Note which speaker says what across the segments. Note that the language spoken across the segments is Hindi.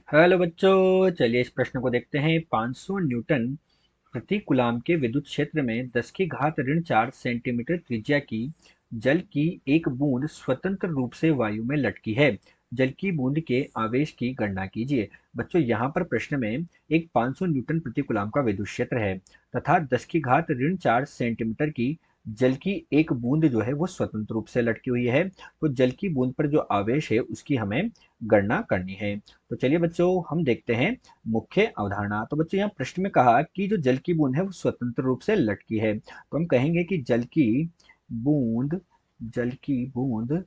Speaker 1: हेलो बच्चों, चलिए इस प्रश्न को देखते हैं। 500 न्यूटन प्रति कूलाम के विद्युत क्षेत्र में 10 की घात ऋण 4 सेंटीमीटर त्रिज्या की जल की एक बूंद स्वतंत्र रूप से वायु में लटकी है। जल की बूंद के आवेश की गणना कीजिए। बच्चों, यहाँ पर प्रश्न में एक 500 न्यूटन प्रति कूलाम का विद्युत क्षेत्र है तथा 10 की घात ऋण 4 सेंटीमीटर की जल की एक बूंद जो है वो स्वतंत्र रूप से लटकी हुई है। तो जल की बूंद पर जो आवेश है उसकी हमें गणना करनी है। तो चलिए बच्चों, हम देखते हैं मुख्य अवधारणा। तो बच्चों, यहाँ प्रश्न में कहा कि जो जल की बूंद है वो स्वतंत्र रूप से लटकी है, तो हम कहेंगे कि बूंद जल की बूंद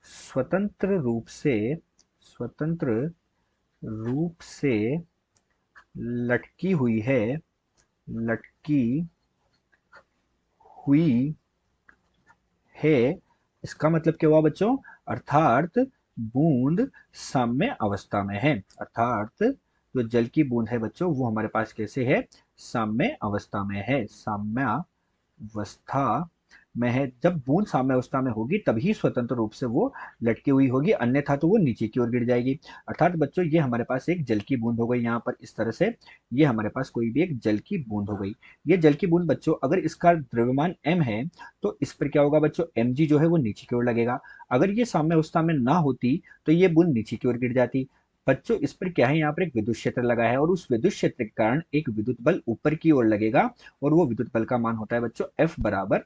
Speaker 1: स्वतंत्र रूप से लटकी हुई है लटकी हुई है। इसका मतलब क्या हुआ बच्चों? अर्थात बूंद साम्य अवस्था में है। अर्थात जो जल की बूंद है बच्चों वो हमारे पास कैसे है? साम्य अवस्था में है। साम्यावस्था में है। जब बूंद साम्य अवस्था में होगी तभी स्वतंत्र रूप से वो लटकी हुई होगी, अन्यथा तो वो नीचे की ओर गिर जाएगी। अर्थात बच्चों, ये हमारे पास एक जल की बूंद हो गई। यहाँ पर इस तरह से ये हमारे पास कोई भी एक जल की बूंद हो गई। ये जल की बूंद बच्चों, अगर इसका द्रव्यमान m है तो इस पर क्या होगा बच्चों? mg जो है वो नीचे की ओर लगेगा। अगर ये साम्य अवस्था में ना होती तो ये बूंद नीचे की ओर गिर जाती। बच्चों, इस पर क्या है? यहाँ पर एक विद्युत क्षेत्र लगा है और उस विद्युत क्षेत्र के कारण एक विद्युत बल ऊपर की ओर लगेगा और वो विद्युत बल का मान होता है बच्चों F बराबर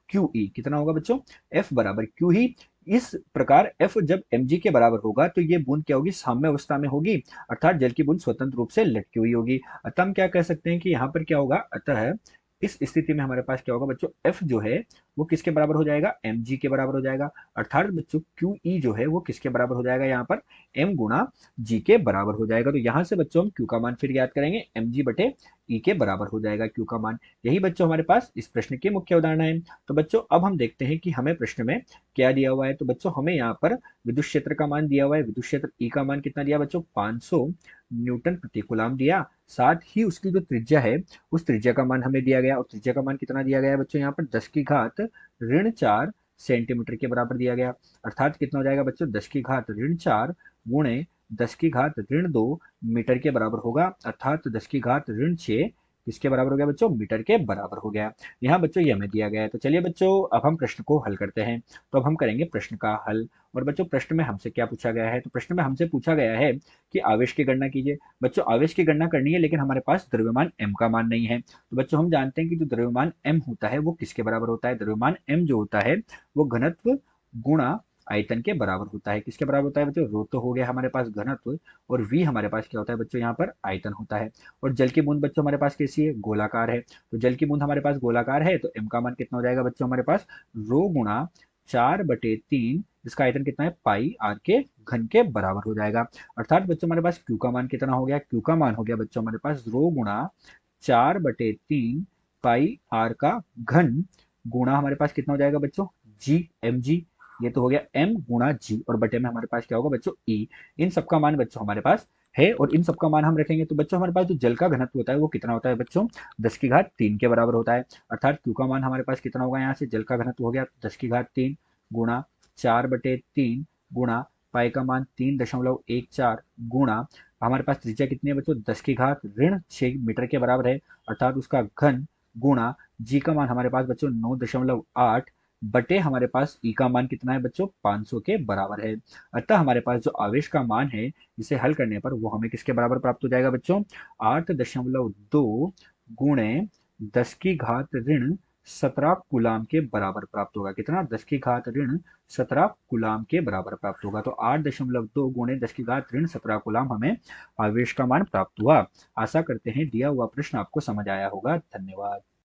Speaker 1: क्यू ई। कितना होगा बच्चों? F बराबर क्यू ही। इस प्रकार F जब mg के बराबर होगा तो ये बूंद क्या होगी? साम्य अवस्था में होगी, अर्थात जल की बूंद स्वतंत्र रूप से लटकी हुई होगी। अतः हम क्या कह सकते हैं कि यहाँ पर क्या होगा? अतः इस स्थिति में हमारे पास क्या होगा बच्चों? F जो है वो किसके बराबर हो जाएगा? mg के बराबर हो जाएगा। अर्थात बच्चों क्यू ई जो है वो किसके बराबर हो जाएगा? यहाँ पर m गुणा g के बराबर हो जाएगा। तो यहाँ से बच्चों हम q का मान फिर याद करेंगे, mg बटे e के बराबर हो जाएगा q का मान। यही बच्चों हमारे पास इस प्रश्न की मुख्य उदाहरण है। तो बच्चों, अब हम देखते हैं कि हमें प्रश्न में क्या दिया हुआ है। तो बच्चों, हमें यहाँ पर विद्युत क्षेत्र का मान दिया हुआ है। विद्युत क्षेत्र E का मान कितना दिया बच्चों? 500 न्यूटन प्रति कूलाम दिया। साथ ही उसकी जो त्रिज्या है उस त्रिज्या का मान हमें दिया गया, और त्रिज्या का मान कितना दिया गया है बच्चों? यहाँ पर 10 की घात ऋण 4 सेंटीमीटर के बराबर दिया गया। अर्थात कितना हो जाएगा बच्चों? 10 की घात ऋण 4 गुणे 10 की घात ऋण 2 मीटर के बराबर होगा। अर्थात 10 की घात ऋण 6 किसके बराबर हो गया बच्चों? मीटर के बराबर हो गया। यहाँ बच्चों ये हमें दिया गया है। तो चलिए बच्चों, अब हम प्रश्न को हल करते हैं। तो अब हम करेंगे प्रश्न का हल। और बच्चों, प्रश्न में हमसे क्या पूछा गया है? तो प्रश्न में हमसे पूछा गया है कि आवेश की गणना कीजिए। बच्चों, आवेश की गणना करनी है लेकिन हमारे पास द्रव्यमान m का मान नहीं है। तो बच्चों, हम जानते हैं कि जो द्रव्यमान m होता है वो किसके बराबर होता है? द्रव्यमान m जो होता है वो घनत्व गुणा आयतन के बराबर होता है। किसके बराबर होता है बच्चों? रो तो हो गया हमारे पास घनत्व, और v हमारे पास क्या होता है बच्चों? यहाँ पर आयतन होता है। और जल की बूंद बच्चों हमारे पास कैसी है? गोलाकार है। तो जल की बूंद हमारे पास गोलाकार है तो m का मान कितना हो जाएगा बच्चों? हमारे पास रो गुणा 4/3, जिसका आयतन कितना है? पाई आर के घन के बराबर हो जाएगा। अर्थात बच्चों हमारे पास q का मान कितना हो गया? q का मान हो गया बच्चों हमारे पास रो गुणा 4/3 पाई आर का घन गुणा हमारे पास कितना हो जाएगा बच्चों? जी एम जी। ये तो हो गया m गुणा जी, और बटे में हमारे पास क्या होगा बच्चों? e। इन सबका मान बच्चों हमारे पास है और इन सबका मान हम रखेंगे। तो बच्चों हमारे पास जो जल का घनत्व होता है वो कितना होता है बच्चों? 10 की घात 3 के बराबर होता है। अर्थात q का मान हमारे पास कितना होगा? यहाँ से जल का घनत्व हो गया 10 की घात 3 गुणा 4/3 गुणा पाई का मान 3.14 गुणा हमारे पास त्रिज्या कितनी है बच्चों? 10 की घात ऋण 6 मीटर के बराबर है। अर्थात उसका घन गुणा जी का मान हमारे पास बच्चों 9.8 बटे हमारे पास ई का मान कितना है बच्चों? 500 के बराबर है। अतः हमारे पास जो आवेश का मान है इसे हल करने पर वो हमें किसके बराबर प्राप्त हो जाएगा बच्चों? 8.2 गुणे 10 की घात ऋण 17 गुलाम के बराबर प्राप्त होगा। कितना? 10 की घात ऋण 17 गुलाम के बराबर प्राप्त होगा। तो 8.2 गुणे 10 की घात ऋण 17 गुलाम हमें आवेश का मान प्राप्त हुआ। आशा करते हैं दिया हुआ प्रश्न आपको समझ आया होगा। धन्यवाद।